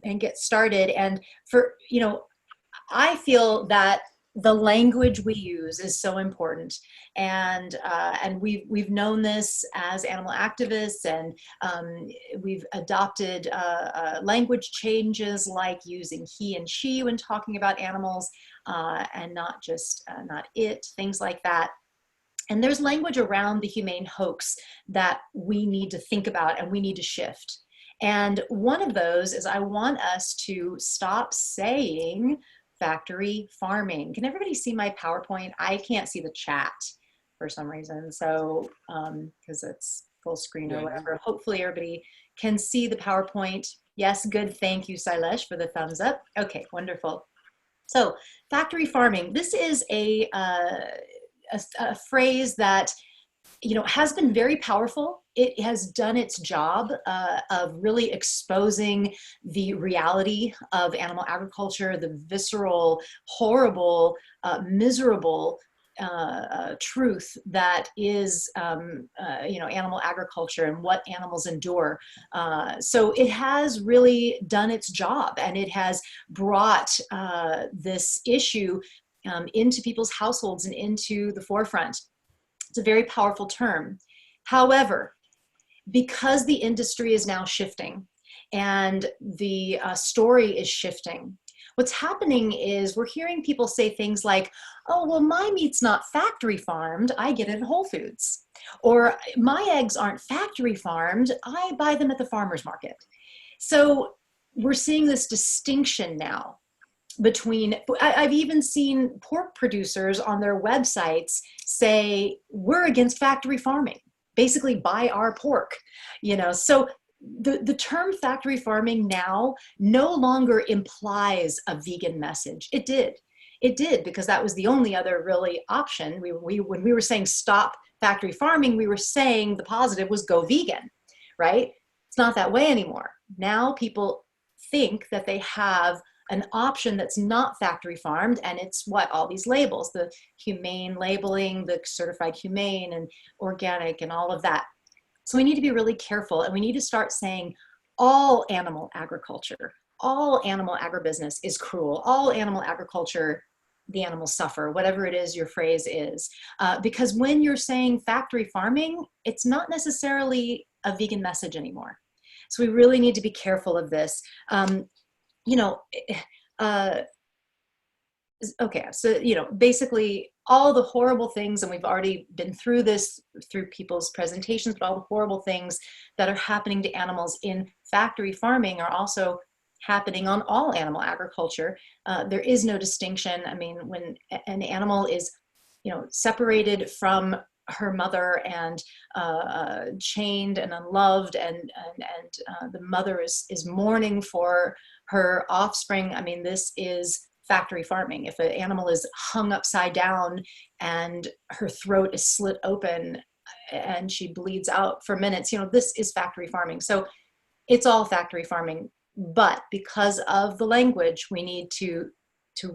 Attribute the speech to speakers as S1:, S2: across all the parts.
S1: and get started. And for, I feel that the language we use is so important, and we've known this as animal activists, and we've adopted language changes like using he and she when talking about animals, and not just not it, things like that. And there's language around the humane hoax that we need to think about and we need to shift. And one of those is I want us to stop saying factory farming. Can everybody see my PowerPoint? I can't see the chat for some reason. So, because it's full screen or whatever. Hopefully everybody can see the PowerPoint. Yes, good. Thank you, Silesh, for the thumbs up. Okay, wonderful. So factory farming, this is a phrase that has been very powerful. It has done its job of really exposing the reality of animal agriculture, the visceral, horrible, miserable truth that is, animal agriculture and what animals endure. So it has really done its job, and it has brought this issue into people's households and into the forefront. It's a very powerful term. However, because the industry is now shifting and the story is shifting, what's happening is we're hearing people say things like, oh, well, my meat's not factory farmed, I get it at Whole Foods. Or my eggs aren't factory farmed, I buy them at the farmer's market. So we're seeing this distinction now between, I've even seen pork producers on their websites say, we're against factory farming, basically buy our pork, So the term factory farming now no longer implies a vegan message. It did, because that was the only other really option. When we were saying stop factory farming, we were saying the positive was go vegan, right? It's not that way anymore. Now people think that they have an option that's not factory farmed, and it's all these labels, the humane labeling, the certified humane and organic and all of that. So we need to be really careful, and we need to start saying all animal agriculture, all animal agribusiness is cruel, all animal agriculture, the animals suffer, whatever it is your phrase is. Because when you're saying factory farming, it's not necessarily a vegan message anymore. So we really need to be careful of this. Okay, so, basically all the horrible things, and we've already been through this through people's presentations, but all the horrible things that are happening to animals in factory farming are also happening on all animal agriculture. There is no distinction. I mean, when an animal is, separated from her mother and chained and unloved, and the mother is mourning for her offspring. I mean, this is factory farming. If an animal is hung upside down and her throat is slit open and she bleeds out for minutes, this is factory farming. So it's all factory farming, but because of the language, we need to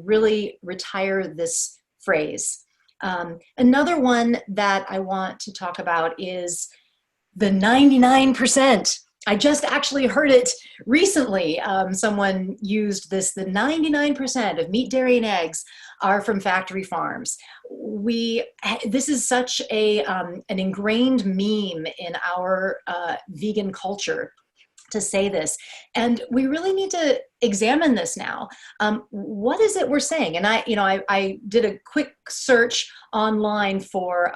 S1: really retire this phrase. Another one that I want to talk about is the 99%. I just actually heard it recently. Someone used this, the 99% of meat, dairy, and eggs are from factory farms. This is such an ingrained meme in our vegan culture to say this. And we really need to examine this now. What is it we're saying? And I did a quick search online for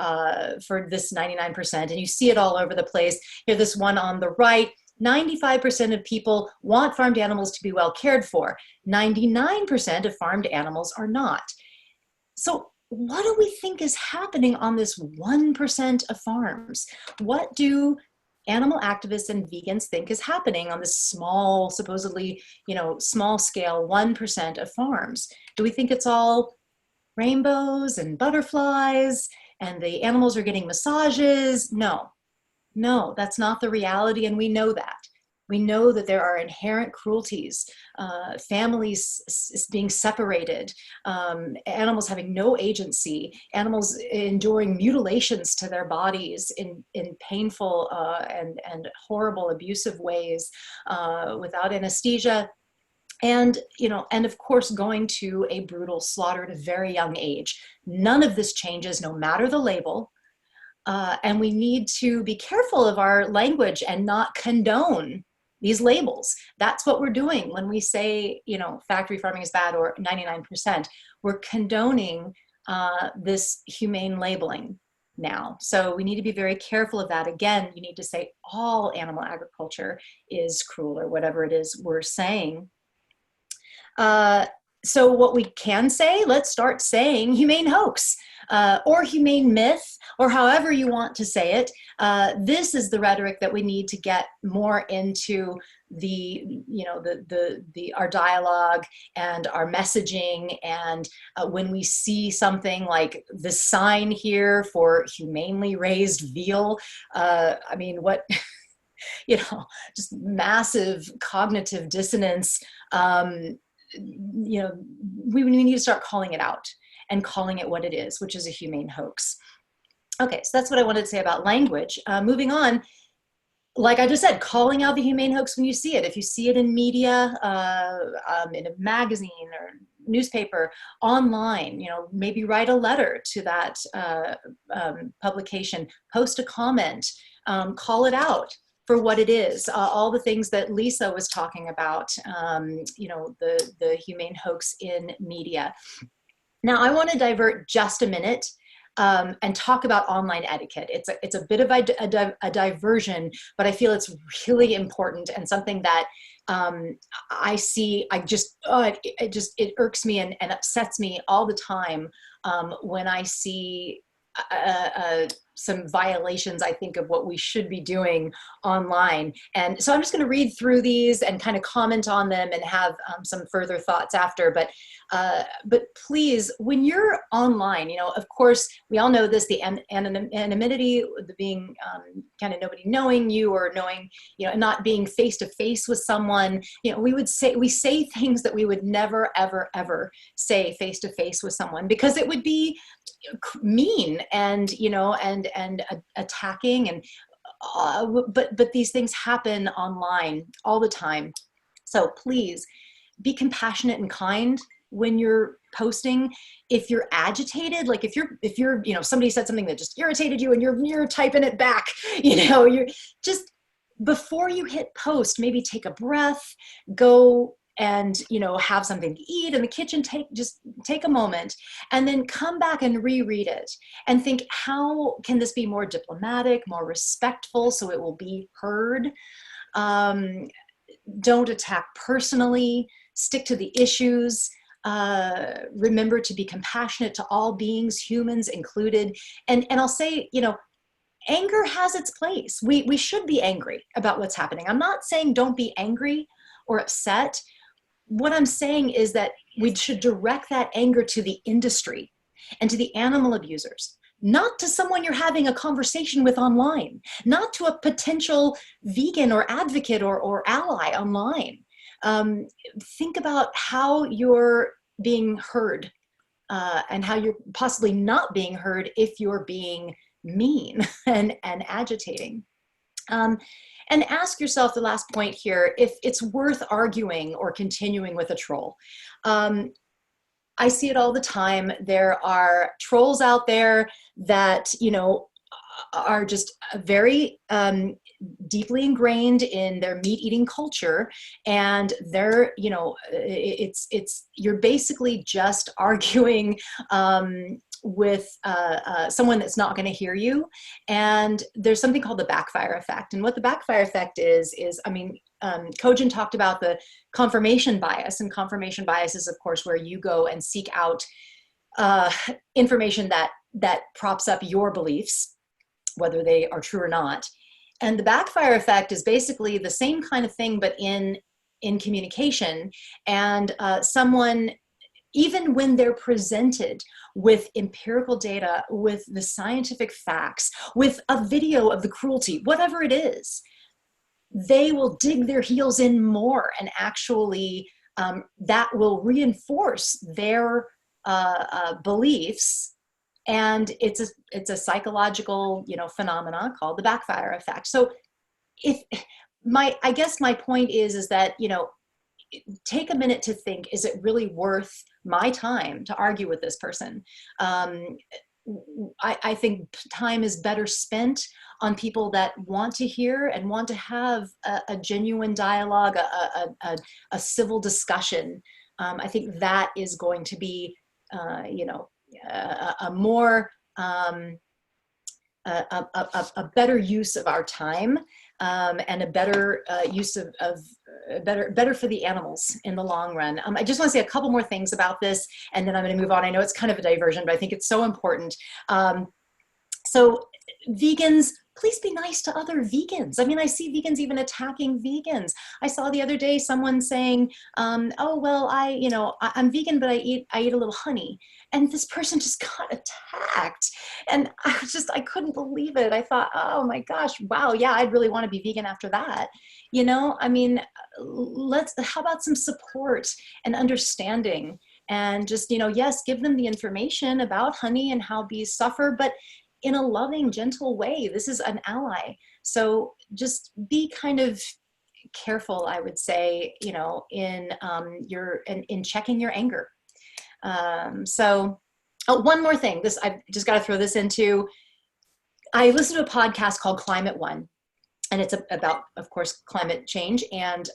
S1: this 99%, and you see it all over the place. Here, this one on the right, 95% of people want farmed animals to be well cared for. 99% of farmed animals are not. So what do we think is happening on this 1% of farms? What do animal activists and vegans think is happening on this small, supposedly, small scale 1% of farms? Do we think it's all rainbows and butterflies and the animals are getting massages? No, that's not the reality, and we know that. We know that there are inherent cruelties, families being separated, animals having no agency, animals enduring mutilations to their bodies in painful and horrible abusive ways without anesthesia. And, and of course, going to a brutal slaughter at a very young age. None of this changes, no matter the label. And we need to be careful of our language and not condone these labels. That's what we're doing when we say, factory farming is bad or 99%. We're condoning this humane labeling now. So we need to be very careful of that. Again, you need to say all animal agriculture is cruel or whatever it is we're saying. So what we can say, let's start saying humane hoax or humane myth, or however you want to say it. This is the rhetoric that we need to get more into our dialogue and our messaging. And when we see something like the sign here for humanely raised veal, I mean, what, just massive cognitive dissonance. We need to start calling it out and calling it what it is, which is a humane hoax. Okay, so that's what I wanted to say about language. Moving on, like I just said, calling out the humane hoax when you see it. If you see it in media, in a magazine or newspaper, online, maybe write a letter to that publication, post a comment, call it out for what it is. All the things that Lisa was talking about, the humane hoax in media. Now, I want to divert just a minute and talk about online etiquette. It's a bit of a diversion, but I feel it's really important and something that I see. It irks me and upsets me all the time when I see some violations, I think, of what we should be doing online. And so I'm just going to read through these and kind of comment on them and have some further thoughts after. But please, when you're online, of course, we all know this, the anonymity, the being kind of nobody knowing you or knowing, not being face to face with someone, we say things that we would never, ever, ever say face to face with someone, because it would be mean and attacking, and but these things happen online all the time. So please be compassionate and kind when you're posting. If you're agitated, like if you're somebody said something that just irritated you and you're typing it back, you're just, before you hit post, maybe take a breath, go and have something to eat in the kitchen, take a moment, and then come back and reread it and think, how can this be more diplomatic, more respectful, so it will be heard? Don't attack personally, stick to the issues. Remember to be compassionate to all beings, humans included. And I'll say, anger has its place. We should be angry about what's happening. I'm not saying don't be angry or upset. What I'm saying is that we should direct that anger to the industry and to the animal abusers, not to someone you're having a conversation with online, not to a potential vegan or advocate or ally online. Think about how you're being heard and how you're possibly not being heard if you're being mean and agitating. And ask yourself, the last point here, if it's worth arguing or continuing with a troll. I see it all the time. There are trolls out there that, are just very deeply ingrained in their meat eating culture. And they're, you're basically just arguing with someone that's not going to hear you. And there's something called the backfire effect. And what the backfire effect is, Kojin talked about the confirmation bias, and confirmation bias is, of course, where you go and seek out information that props up your beliefs, whether they are true or not. And the backfire effect is basically the same kind of thing, but in communication. And someone, even when they're presented with empirical data, with the scientific facts, with a video of the cruelty, whatever it is, they will dig their heels in more, and actually that will reinforce their beliefs. And it's a psychological, phenomena called the backfire effect. So I guess my point is that, take a minute to think, is it really worth my time to argue with this person? I think time is better spent on people that want to hear and want to have a genuine dialogue, a civil discussion. I think that is going to be, you know, a more, a better use of our time, and a better use of better for the animals in the long run. I just want to say a couple more things about this, and then I'm going to move on. I know it's kind of a diversion, but I think it's so important. So vegans, please be nice to other vegans. I mean, I see vegans even attacking vegans. I saw the other day someone saying, oh, well, I'm vegan, but I eat a little honey. And this person just got attacked. And I couldn't believe it. I thought, oh my gosh, wow, yeah, I'd really want to be vegan after that. You know, I mean, how about some support and understanding, and just, you know, yes, give them the information about honey and how bees suffer, but in a loving, gentle way. This is an ally. So just be kind of careful, I would say, you know, in checking your anger. So one more thing, I just got to throw this into, I listened to a podcast called Climate One, and it's about, of course, climate change. And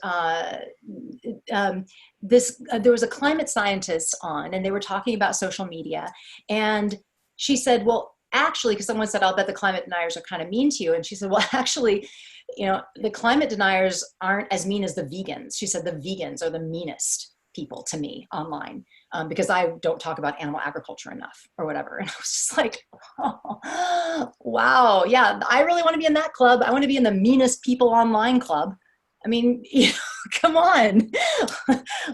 S1: there was a climate scientist on, and they were talking about social media. And she said, well, actually, because someone said, I'll bet the climate deniers are kind of mean to you. And she said, well, actually, you know, the climate deniers aren't as mean as the vegans. She said the vegans are the meanest people to me online, because I don't talk about animal agriculture enough or whatever. And I was just like, oh, wow, yeah, I really want to be in that club. I want to be in the meanest people online club. I mean, you know, come on.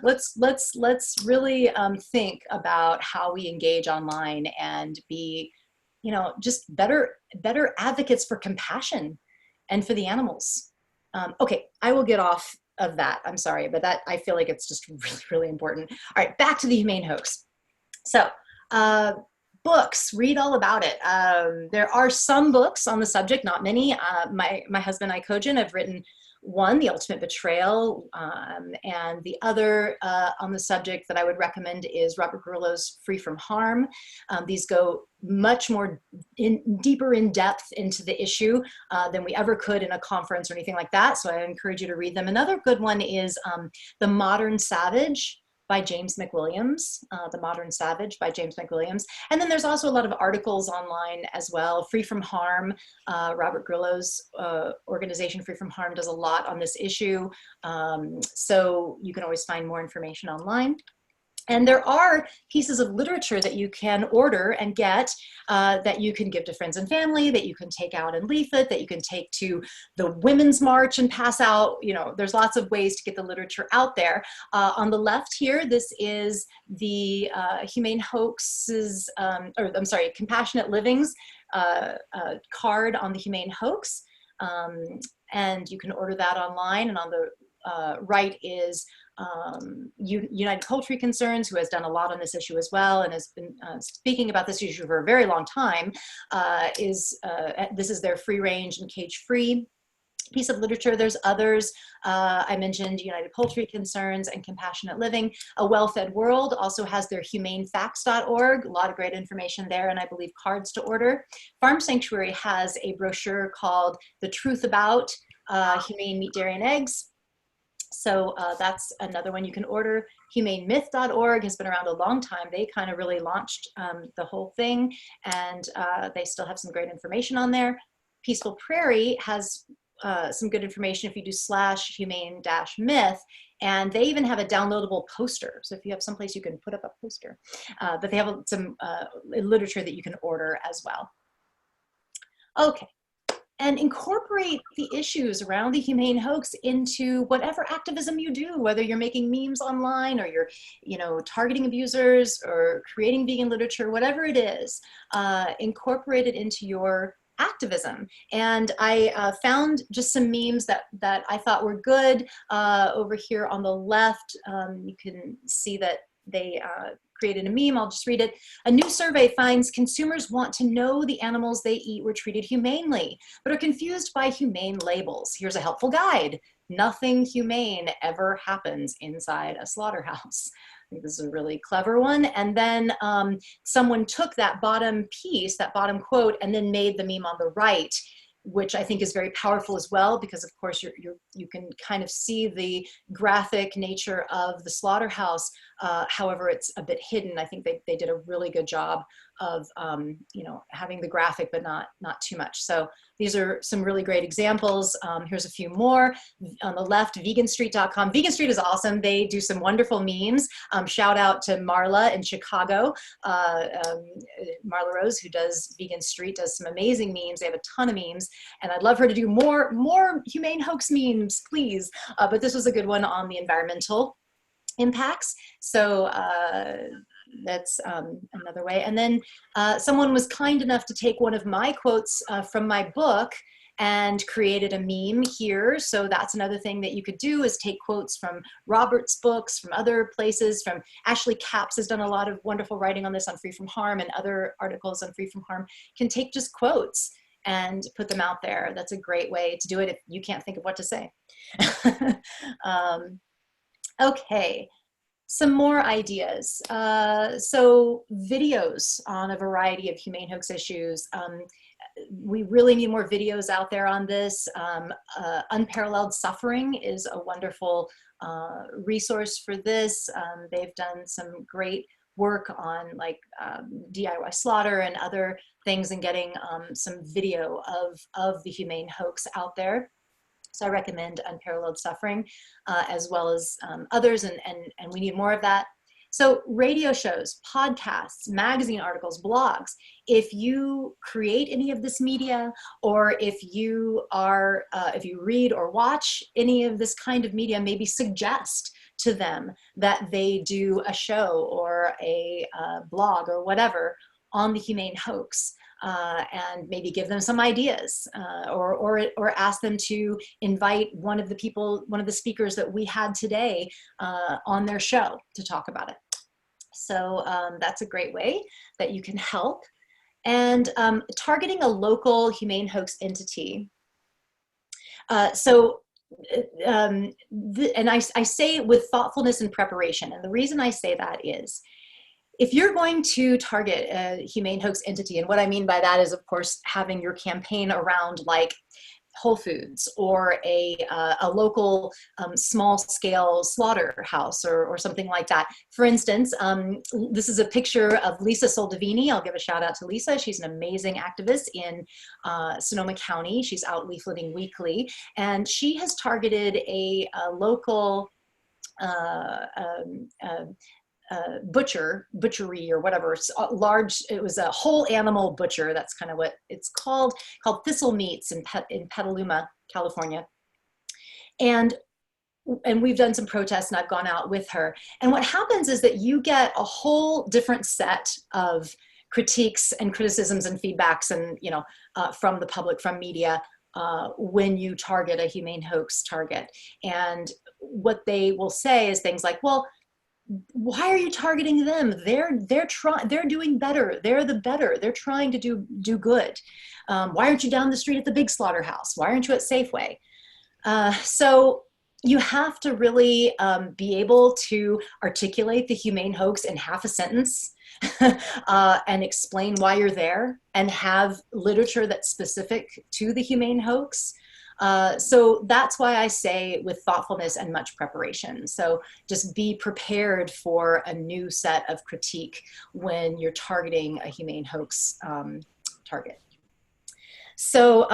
S1: let's really think about how we engage online and be, you know, just better advocates for compassion and for the animals. Okay, I will get off of that. I'm sorry, but that, I feel like it's just really, really important. All right, back to the Humane Hoax. So books, read all about it. There are some books on the subject, not many. My husband and I, Kojin, have written one, The Ultimate Betrayal, and the other on the subject that I would recommend is Robert Grillo's Free from Harm. These go much more deeper in depth into the issue than we ever could in a conference or anything like that. So I encourage you to read them. Another good one is The Modern Savage by James McWilliams, The Modern Savage by James McWilliams. And then there's also a lot of articles online as well. Free from Harm, Robert Grillo's organization, Free from Harm, does a lot on this issue. So you can always find more information online. And there are pieces of literature that you can order and get, that you can give to friends and family, that you can take out and leaflet, that you can take to the Women's March and pass out. You know, there's lots of ways to get the literature out there. On the left here, this is the Humane Hoax's, Compassionate Living's card on the Humane Hoax. And you can order that online. And on the right is United Poultry Concerns, who has done a lot on this issue as well and has been speaking about this issue for a very long time. This is their free range and cage free piece of literature. There's others. I mentioned United Poultry Concerns and Compassionate Living. A Well-Fed World also has their humanefacts.org, a lot of great information there, and I believe cards to order. Farm Sanctuary has a brochure called The Truth About Humane Meat, Dairy, and Eggs. So that's another one you can order. HumaneMyth.org has been around a long time. They kind of really launched the whole thing, and they still have some great information on there. Peaceful Prairie has some good information if you do /humane-myth, and they even have a downloadable poster. So if you have someplace you can put up a poster, but they have some literature that you can order as well. Okay. And incorporate the issues around the Humane Hoax into whatever activism you do, whether you're making memes online or you're, you know, targeting abusers or creating vegan literature, whatever it is, incorporate it into your activism. And I found just some memes that I thought were good. Over here on the left, you can see that they created a meme. I'll just read it. A new survey finds consumers want to know the animals they eat were treated humanely, but are confused by humane labels. Here's a helpful guide. nothing humane ever happens inside a slaughterhouse. I think this is a really clever one. And then someone took that bottom piece, that bottom quote, and then made the meme on the right, which I think is very powerful as well, because of course you can kind of see the graphic nature of the slaughterhouse. However, it's a bit hidden. I think they did a really good job of you know, having the graphic, but not too much. So these are some really great examples. Here's a few more. On the left, veganstreet.com. Vegan Street is awesome. They do some wonderful memes. Shout out to Marla in Chicago. Marla Rose, who does Vegan Street, does some amazing memes. They have a ton of memes, and I'd love her to do more humane hoax memes, please. But this was a good one on the environmental impacts. So that's another way. And then someone was kind enough to take one of my quotes from my book and created a meme here. So that's another thing that you could do, is take quotes from Robert's books, from other places, from Ashley Capps has done a lot of wonderful writing on this on Free From Harm, and other articles on Free From Harm can take just quotes and put them out there. That's a great way to do it if you can't think of what to say. Okay, some more ideas. So videos on a variety of humane hoax issues. We really need more videos out there on this. Unparalleled Suffering is a wonderful resource for this. They've done some great work on like DIY slaughter and other things, and getting some video of the humane hoax out there. So I recommend Unparalleled Suffering, as well as others, and we need more of that. So radio shows, podcasts, magazine articles, blogs. If you create any of this media, or if you are, if you read or watch any of this kind of media, maybe suggest to them that they do a show or a blog or whatever on the humane hoax. And maybe give them some ideas, or ask them to invite one of the speakers that we had today on their show to talk about it. So that's a great way that you can help. And targeting a local humane hoax entity. And I say with thoughtfulness and preparation. And the reason I say that is, if you're going to target a humane hoax entity, and what I mean by that is, of course, having your campaign around like Whole Foods, or a local small-scale slaughterhouse, or something like that. For instance, this is a picture of Lisa Soldavini. I'll give a shout out to Lisa. She's an amazing activist in Sonoma County. She's out leafleting weekly, and she has targeted a local butchery or whatever, large, it was a whole animal butcher, that's kind of what it's called Thistle Meats in Petaluma, California. And we've done some protests, and I've gone out with her. And what happens is that you get a whole different set of critiques and criticisms and feedbacks, and from the public, from media, when you target a humane hoax target. And what they will say is things like, well, why are you targeting them? They're doing better. They're trying to do good. Why aren't you down the street at the big slaughterhouse? Why aren't you at Safeway? So you have to really be able to articulate the humane hoax in half a sentence, and explain why you're there, and have literature that's specific to the humane hoax. So that's why I say with thoughtfulness and much preparation. So just be prepared for a new set of critique when you're targeting a humane hoax target. So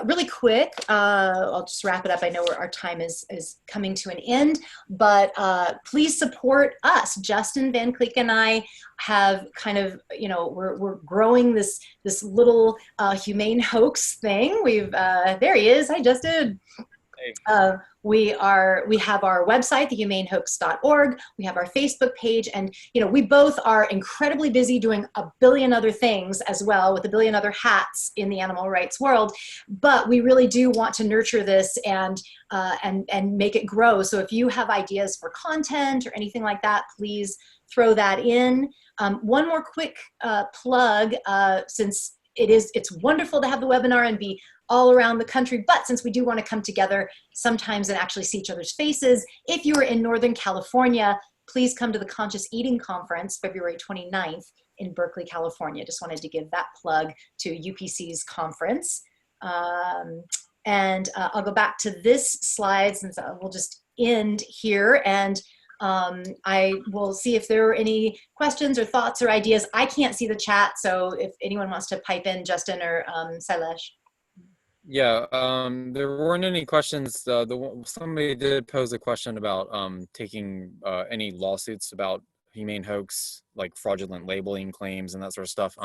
S1: really quick, I'll just wrap it up. I know our time is coming to an end, but please support us. Justin Van Cleek and I have kind of, we're growing this little humane hoax thing. There he is. Hi, Justin. Hey. We have our website, thehumanehoax.org. We have our Facebook page, and we both are incredibly busy doing a billion other things as well, with a billion other hats in the animal rights world. But we really do want to nurture this and make it grow. So if you have ideas for content or anything like that, please throw that in. One more quick plug, since it's wonderful to have the webinar and be all around the country. But since we do want to come together sometimes and actually see each other's faces, if you are in Northern California, please come to the Conscious Eating Conference, February 29th in Berkeley, California. Just wanted to give that plug to UPC's conference. I'll go back to this slide since we'll just end here, and I will see if there are any questions or thoughts or ideas. I can't see the chat, so if anyone wants to pipe in, Justin or Sailesh.
S2: Yeah, there weren't any questions. Somebody did pose a question about taking any lawsuits about Humane Hoax, like fraudulent labeling claims and that sort of stuff.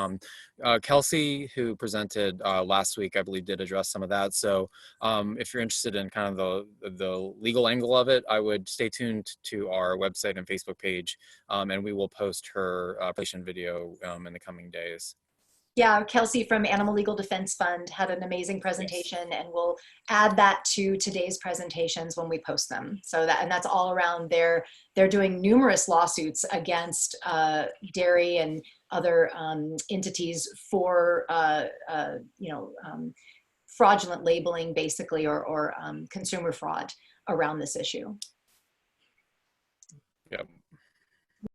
S2: Kelsey, who presented last week, I believe, did address some of that. So if you're interested in kind of the legal angle of it, I would stay tuned to our website and Facebook page, and we will post her presentation video in the coming days.
S1: Yeah, Kelsey from Animal Legal Defense Fund had an amazing presentation, yes. And we'll add that to today's presentations when we post them. So that's all around they're doing numerous lawsuits against dairy and other entities for fraudulent labeling, basically, or consumer fraud around this issue.
S2: Yeah.